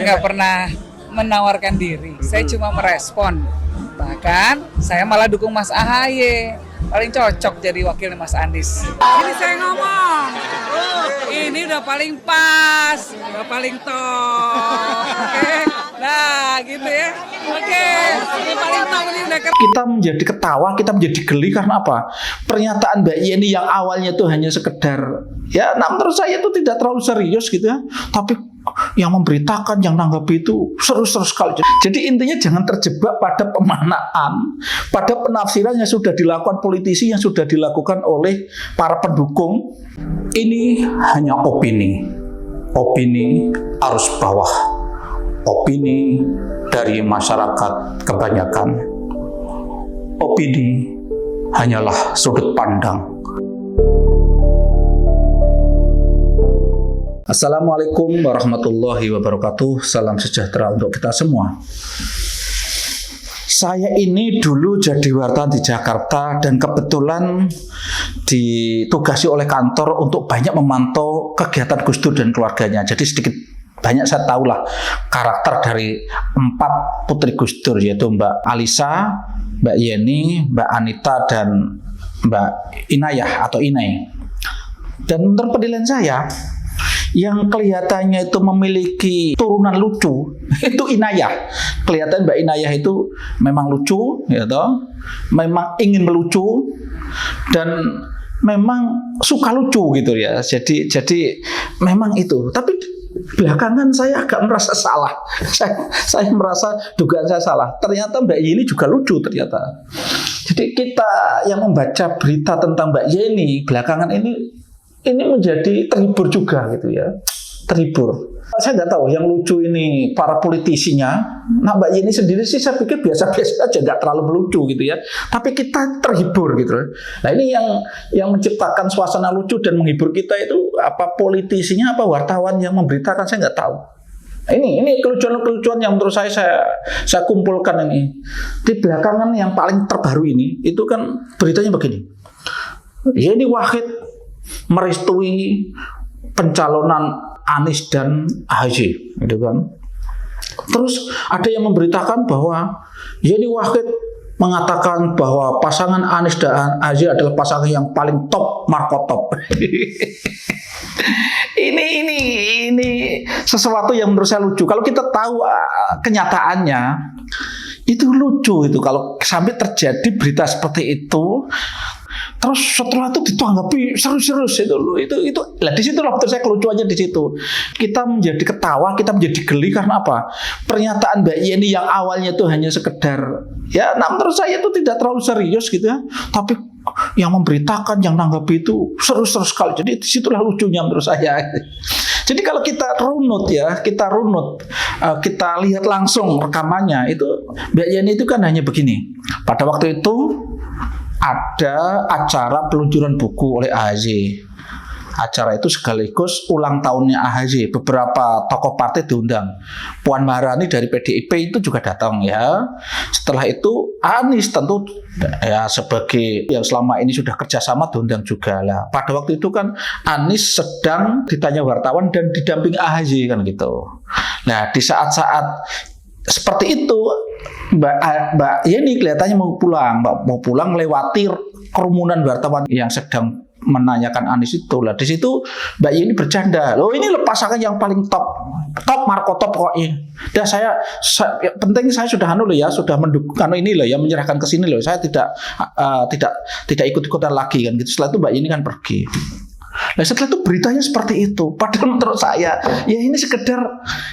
nggak pernah menawarkan diri, saya cuma merespon. Bahkan saya malah dukung Mas AHY, paling cocok jadi wakil Mas Anies. Ini saya ngomong, ini udah paling pas, udah paling top. Oke, nah gitu ya. Oke, ini paling top, ini udah keren. Kita menjadi ketawa, kita menjadi geli karena apa? Pernyataan Mbak Yeni yang awalnya itu hanya sekedar, ya menurut saya itu tidak terlalu serius gitu ya. Tapi yang memberitakan, yang nanggapi itu serius-serius sekali. Jadi intinya jangan terjebak pada pemaknaan, pada penafsiran yang sudah dilakukan politisi, yang sudah dilakukan oleh para pendukung. Ini hanya opini arus bawah, opini dari masyarakat kebanyakan. Opini hanyalah sudut pandang. Assalamualaikum warahmatullahi wabarakatuh. Salam sejahtera untuk kita semua. Saya ini dulu jadi wartawan di Jakarta dan kebetulan ditugasi oleh kantor untuk banyak memantau kegiatan Gus Dur dan keluarganya. Jadi sedikit banyak saya tahulah karakter dari 4 putri Gus Dur, yaitu Mbak Alisa, Mbak Yeni, Mbak Anita, dan Mbak Inayah atau Inai. Dan menurut penilaian saya, yang kelihatannya itu memiliki turunan lucu itu Inayah. Kelihatan Mbak Inayah itu memang lucu, ya toh, memang ingin melucu dan memang suka lucu gitu ya. Jadi memang itu. Tapi belakangan saya agak merasa salah. Saya merasa dugaan saya salah. Ternyata Mbak Yeni juga lucu ternyata. Jadi kita yang membaca berita tentang Mbak Yeni belakangan ini menjadi terhibur juga gitu ya, terhibur. Saya nggak tahu yang lucu ini para politisinya. Nah Mbak Yeni sendiri sih saya pikir biasa-biasa aja, nggak terlalu melucu gitu ya. Tapi kita terhibur gitu. Nah ini yang menciptakan suasana lucu dan menghibur kita itu apa politisinya, apa wartawan yang memberitakan, saya nggak tahu. Nah, ini kelucuan-kelucuan yang menurut saya kumpulkan ini. Di belakangan yang paling terbaru ini itu kan beritanya begini. Yeni Wahid merestui pencalonan Anies dan AHY, gitu kan. Terus ada yang memberitakan bahwa Yeni Wahid mengatakan bahwa pasangan Anies dan AHY adalah pasangan yang paling top, markotop. ini sesuatu yang menurut saya lucu. Kalau kita tahu kenyataannya itu lucu itu kalau sampai terjadi berita seperti itu. Terus setelah itu ditanggapi serius-serius itu lah, di situ loh menurut saya kelucuannya di situ. Kita menjadi ketawa, kita menjadi geli karena apa? Pernyataan Mbak Yeni yang awalnya itu hanya sekedar, ya menurut saya itu tidak terlalu serius gitu ya. Tapi yang memberitakan, yang nanggapi itu serius-serius sekali. Jadi disitulah lucunya menurut saya. Jadi kalau kita runut, kita lihat langsung rekamannya itu Mbak Yeni itu kan hanya begini. Pada waktu itu ada acara peluncuran buku oleh AHY. Acara itu sekaligus ulang tahunnya AHY. Beberapa tokoh partai diundang. Puan Maharani dari PDIP itu juga datang ya. Setelah itu Anies tentu ya sebagai yang selama ini sudah kerjasama diundang juga lah. Pada waktu itu kan Anies sedang ditanya wartawan dan didampingi AHY kan gitu. Nah di saat-saat seperti itu Mbak Yeni kelihatannya mau pulang melewati kerumunan wartawan yang sedang menanyakan Anies itu. Lah di situ Mbak Yeni bercanda, loh ini pasangan yang paling top markotop pokoknya. Dan saya penting saya sudah sudah mendukung ini loh ya, menyerahkan ke sini loh. Saya tidak ikut-ikutan lagi kan gitu. Setelah itu Mbak Yeni kan pergi. Nah setelah itu beritanya seperti itu. Padahal menurut saya ya ini sekedar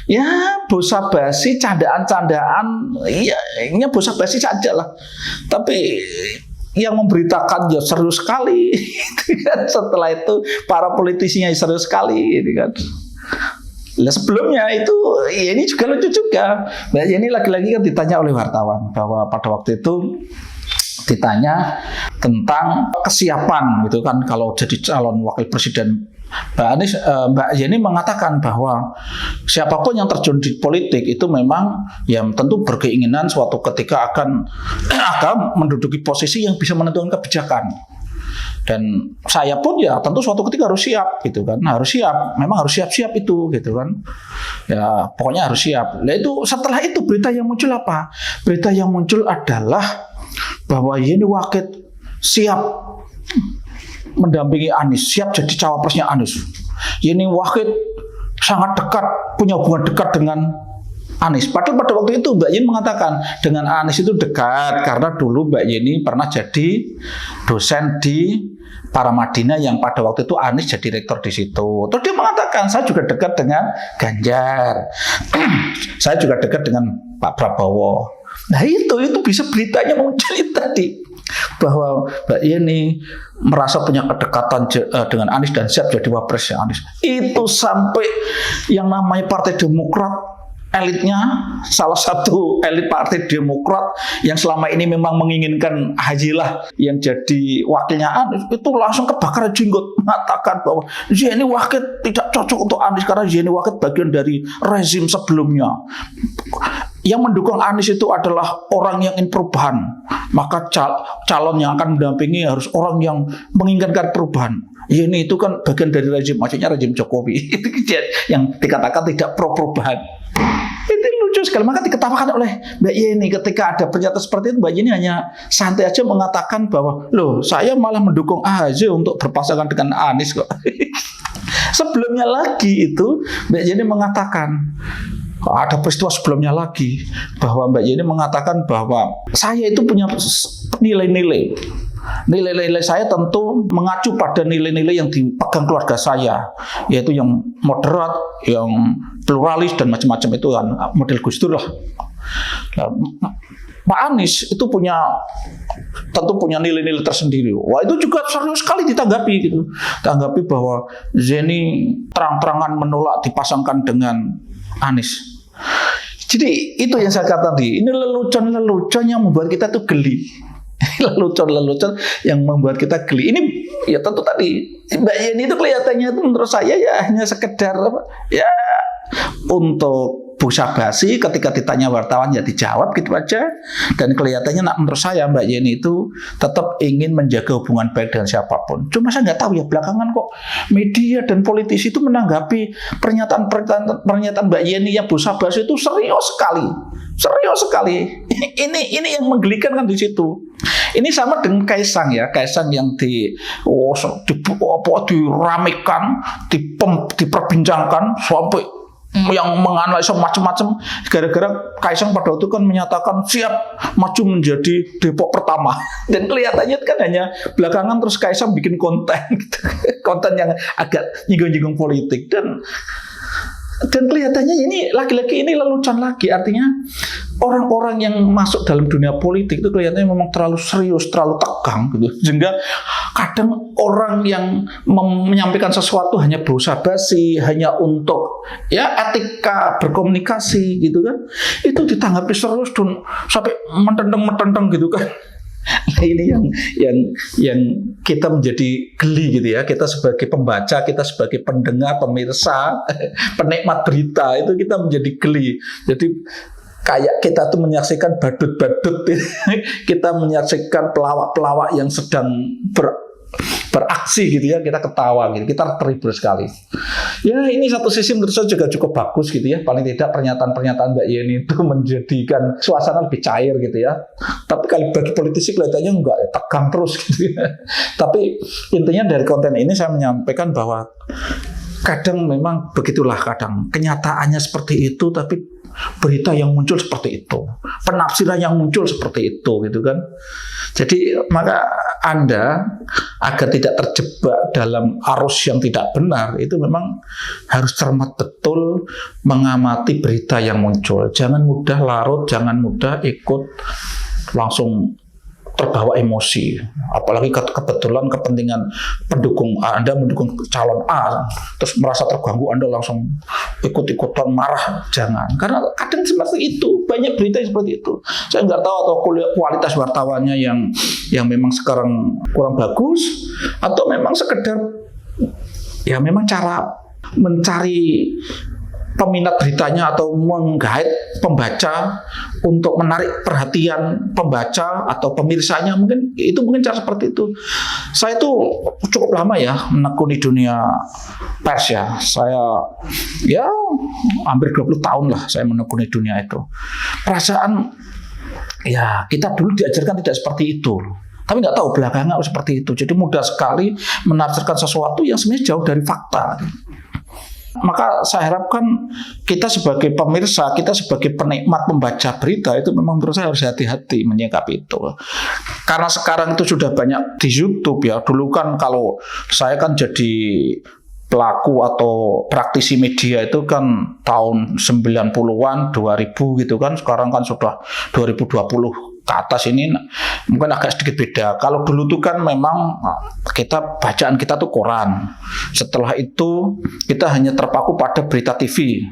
ya bosa-basi, candaan-candaan. Ya ini bosa-basi saja lah. Tapi yang memberitakan ya serius sekali. Setelah itu para politisinya serius sekali kan. Nah, sebelumnya itu ya ini juga lucu juga. Nah, ini lagi-lagi kan ditanya oleh wartawan bahwa pada waktu itu ditanya tentang kesiapan gitu kan kalau jadi calon wakil presiden. Mbak Yeni mengatakan bahwa siapapun yang terjun di politik itu memang ya tentu berkeinginan suatu ketika akan menduduki posisi yang bisa menentukan kebijakan. Dan saya pun ya tentu suatu ketika harus siap gitu kan. Harus siap, memang harus siap-siap itu gitu kan. Ya pokoknya harus siap. Nah itu setelah itu berita yang muncul apa? Berita yang muncul adalah bahwa Yeni Wahid siap mendampingi Anies, siap jadi cawapresnya Anies. Yeni Wahid sangat dekat, punya hubungan dekat dengan Anies. Padahal pada waktu itu Mbak Yeni mengatakan dengan Anies itu dekat karena dulu Mbak Yeni pernah jadi dosen di Paramadina yang pada waktu itu Anies jadi rektor di situ. Terus dia mengatakan saya juga dekat dengan Ganjar, saya juga dekat dengan Pak Prabowo. Nah itu bisa beritanya muncul tadi bahwa Mbak Yeni merasa punya kedekatan dengan Anies dan siap jadi wapresnya Anies. Itu sampai yang namanya Partai Demokrat, elitnya, salah satu elit Partai Demokrat yang selama ini memang menginginkan Haji lah yang jadi wakilnya Anies, itu langsung kebakar jenggot mengatakan bahwa Yeni Wahid tidak cocok untuk Anies karena Yeni Wahid bagian dari rezim sebelumnya. Yang mendukung Anies itu adalah orang yang ingin perubahan, maka calon yang akan mendampingi harus orang yang menginginkan perubahan. Yeni itu kan bagian dari rezim, maksudnya rezim Jokowi itu yang dikatakan tidak pro perubahan. Itu lucu sekali, maka diketawakan oleh Mbak Yeni ketika ada pernyataan seperti itu. Mbak Yeni hanya santai aja mengatakan bahwa loh saya malah mendukung AHY untuk berpasangan dengan Anies kok. Sebelumnya lagi itu Mbak Yeni mengatakan, ada peristiwa sebelumnya lagi bahwa Mbak Yeni mengatakan bahwa saya itu punya nilai-nilai. Nilai-nilai saya tentu mengacu pada nilai-nilai yang dipegang keluarga saya, yaitu yang moderat, yang pluralis dan macam-macam itu kan model Gus Dur lah. Nah, Pak Anies itu tentu punya nilai-nilai tersendiri. Wah itu juga serius sekali ditanggapi gitu. Tanggapi bahwa Yeni terang-terangan menolak dipasangkan dengan Anies. Jadi itu yang saya katakan tadi. Ini lelucon-lelucon yang membuat kita tuh geli. Lelucon-lelucon yang membuat kita geli. Ini ya tentu tadi Mbak Yeni itu kelihatannya itu menurut saya ya hanya sekedar ya untuk basa-basi, ketika ditanya wartawan ya dijawab gitu aja. Dan kelihatannya menurut saya Mbak Yeni itu tetap ingin menjaga hubungan baik dengan siapapun. Cuma saya nggak tahu ya belakangan kok media dan politisi itu menanggapi pernyataan Mbak Yeni yang basa-basi itu serius sekali. Ini yang menggelikan kan di situ. Ini sama dengan Kaisang ya, Kaisang yang diramekan, diperbincangkan sampai yang menganalisa macam-macam gara-gara Kaisang pada waktu kan menyatakan siap maju menjadi Depok pertama, dan kelihatannya kan hanya belakangan terus Kaisang bikin konten gitu. Konten yang agak nyinggung-nyinggung politik dan kelihatannya ini lagi-lagi ini lelucon lagi. Artinya orang-orang yang masuk dalam dunia politik itu kelihatannya memang terlalu serius, terlalu tegang gitu. Sehingga kadang orang yang menyampaikan sesuatu hanya basa-basi, hanya untuk ya etika berkomunikasi gitu kan, itu ditanggapi serius dan sampai mententeng gitu kan. Nah ini yang kita menjadi geli gitu ya. Kita sebagai pembaca, kita sebagai pendengar, pemirsa, penikmat berita itu kita menjadi geli. Jadi kayak kita tuh menyaksikan badut-badut, kita menyaksikan pelawak-pelawak yang sedang beraksi gitu ya, kita ketawa gitu, kita terhibur sekali. Ya ini satu sisi menurut saya juga cukup bagus gitu ya, paling tidak pernyataan-pernyataan Mbak Yeni itu menjadikan suasana lebih cair gitu ya. Tapi kalau bagi politisi kelihatannya enggak, ya, tegang terus gitu ya. Tapi intinya dari konten ini saya menyampaikan bahwa kadang memang begitulah, kadang kenyataannya seperti itu, tapi berita yang muncul seperti itu, penafsiran yang muncul seperti itu gitu kan. Jadi maka Anda agar tidak terjebak dalam arus yang tidak benar itu memang harus cermat betul mengamati berita yang muncul. Jangan mudah larut, jangan mudah ikut langsung terbawa emosi, apalagi kebetulan kepentingan pendukung A, Anda mendukung calon A, terus merasa terganggu Anda langsung ikut-ikutan marah, jangan. Karena kadang seperti itu, banyak berita seperti itu. Saya nggak tahu atau kualitas wartawannya yang memang sekarang kurang bagus, atau memang sekedar ya memang cara mencari peminat beritanya atau menggait pembaca untuk menarik perhatian pembaca atau pemirsanya, mungkin cara seperti itu. Saya itu cukup lama ya menekuni dunia pers ya. Saya ya hampir 20 tahun lah saya menekuni dunia itu. Perasaan ya kita dulu diajarkan tidak seperti itu. Tapi nggak tahu belakangnya seperti itu. Jadi mudah sekali menafsirkan sesuatu yang sebenarnya jauh dari fakta. Maka saya harapkan kita sebagai pemirsa, kita sebagai penikmat membaca berita itu memang menurut saya harus hati-hati menyikapi itu. Karena sekarang itu sudah banyak di YouTube ya. Dulu kan kalau saya kan jadi pelaku atau praktisi media itu kan tahun 90-an, 2000 gitu kan. Sekarang kan sudah 2020 ke atas ini mungkin agak sedikit beda. Kalau dulu tuh kan memang bacaan kita tuh koran. Setelah itu kita hanya terpaku pada berita TV.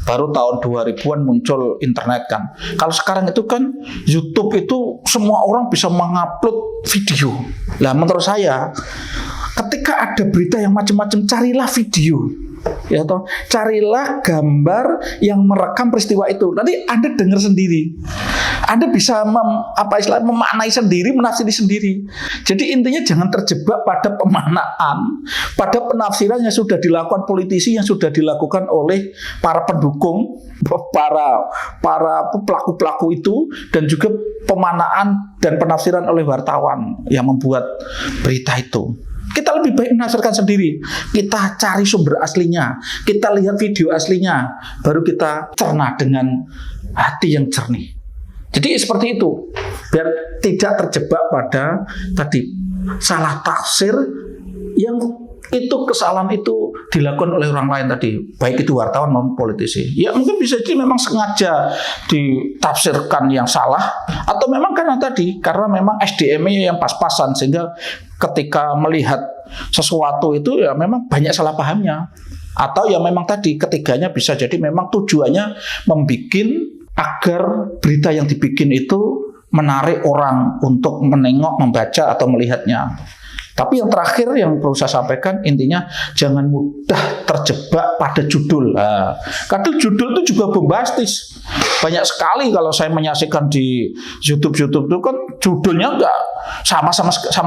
Baru tahun 2000-an muncul internet kan. Kalau sekarang itu kan YouTube itu semua orang bisa mengupload video. Nah menurut saya ketika ada berita yang macam-macam, carilah video. Ya toh, carilah gambar yang merekam peristiwa itu. Nanti Anda dengar sendiri. Anda bisa memaknai sendiri, menafsiri sendiri. Jadi intinya jangan terjebak pada pemaknaan, pada penafsiran yang sudah dilakukan politisi, yang sudah dilakukan oleh para pendukung, para pelaku-pelaku itu, dan juga pemaknaan dan penafsiran oleh wartawan yang membuat berita itu. Kita lebih baik menafsirkan sendiri. Kita cari sumber aslinya, kita lihat video aslinya, baru kita cerna dengan hati yang jernih. Jadi seperti itu, biar tidak terjebak pada tadi salah tafsir yang itu kesalahan itu dilakukan oleh orang lain tadi, baik itu wartawan maupun politisi. Ya mungkin bisa jadi memang sengaja ditafsirkan yang salah, atau memang karena memang SDM-nya yang pas-pasan sehingga ketika melihat sesuatu itu ya memang banyak salah pahamnya. Atau ya memang ketiganya bisa jadi memang tujuannya membuat agar berita yang dibikin itu menarik orang untuk menengok, membaca atau melihatnya. Tapi yang terakhir yang perlu saya sampaikan, intinya jangan mudah terjebak pada judul. Kadang judul itu juga bombastis. Banyak sekali kalau saya menyaksikan di YouTube itu kan judulnya enggak sama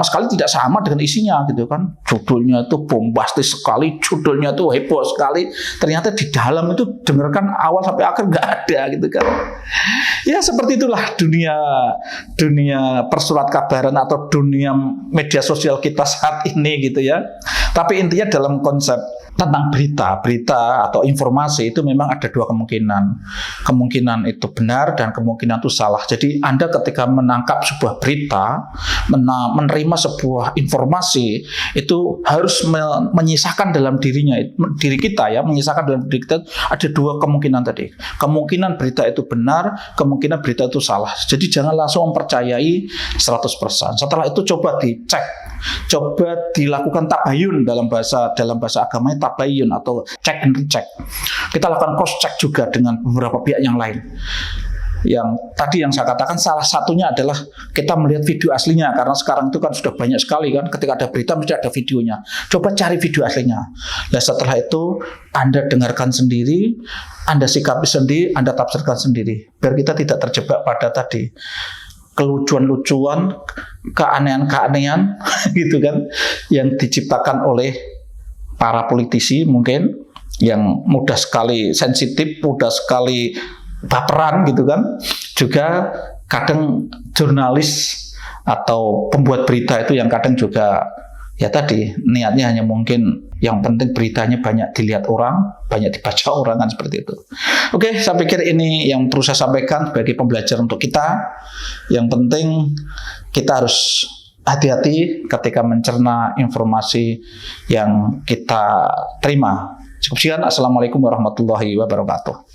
sekali tidak sama dengan isinya gitu kan. Judulnya itu bombastis sekali, judulnya itu heboh sekali. Ternyata di dalam itu dengarkan awal sampai akhir enggak ada gitu kan. Ya seperti itulah dunia persurat kabaran atau dunia media sosial kita saat ini gitu ya. Tapi intinya dalam konsep tentang berita atau informasi itu memang ada dua kemungkinan. Kemungkinan itu benar dan kemungkinan itu salah. Jadi Anda ketika menangkap sebuah berita, menerima sebuah informasi, itu harus menyisakan dalam diri kita ya, menyisakan dalam diri kita ada dua kemungkinan tadi. Kemungkinan berita itu benar, kemungkinan berita itu salah. Jadi jangan langsung mempercayai 100%. Setelah itu coba dicek. Coba dilakukan tabayun dalam bahasa agamanya, tabayun atau check and recheck. Kita lakukan cross check juga dengan beberapa pihak yang lain. Yang tadi yang saya katakan salah satunya adalah kita melihat video aslinya, karena sekarang itu kan sudah banyak sekali kan, ketika ada berita mesti ada videonya. Coba cari video aslinya. Nah setelah itu Anda dengarkan sendiri, Anda sikapi sendiri, Anda tafsirkan sendiri, biar kita tidak terjebak pada tadi kelucuan-lucuan, keanehan-keanehan gitu kan, yang diciptakan oleh para politisi mungkin yang mudah sekali sensitif, mudah sekali baperan gitu kan. Juga kadang jurnalis atau pembuat berita itu yang kadang juga ya tadi niatnya hanya mungkin yang penting beritanya banyak dilihat orang, banyak dibaca orang kan, seperti itu. Oke, saya pikir ini yang perlu saya sampaikan sebagai pembelajaran untuk kita. Yang penting kita harus hati-hati ketika mencerna informasi yang kita terima. Cukup sekian. Assalamualaikum warahmatullahi wabarakatuh.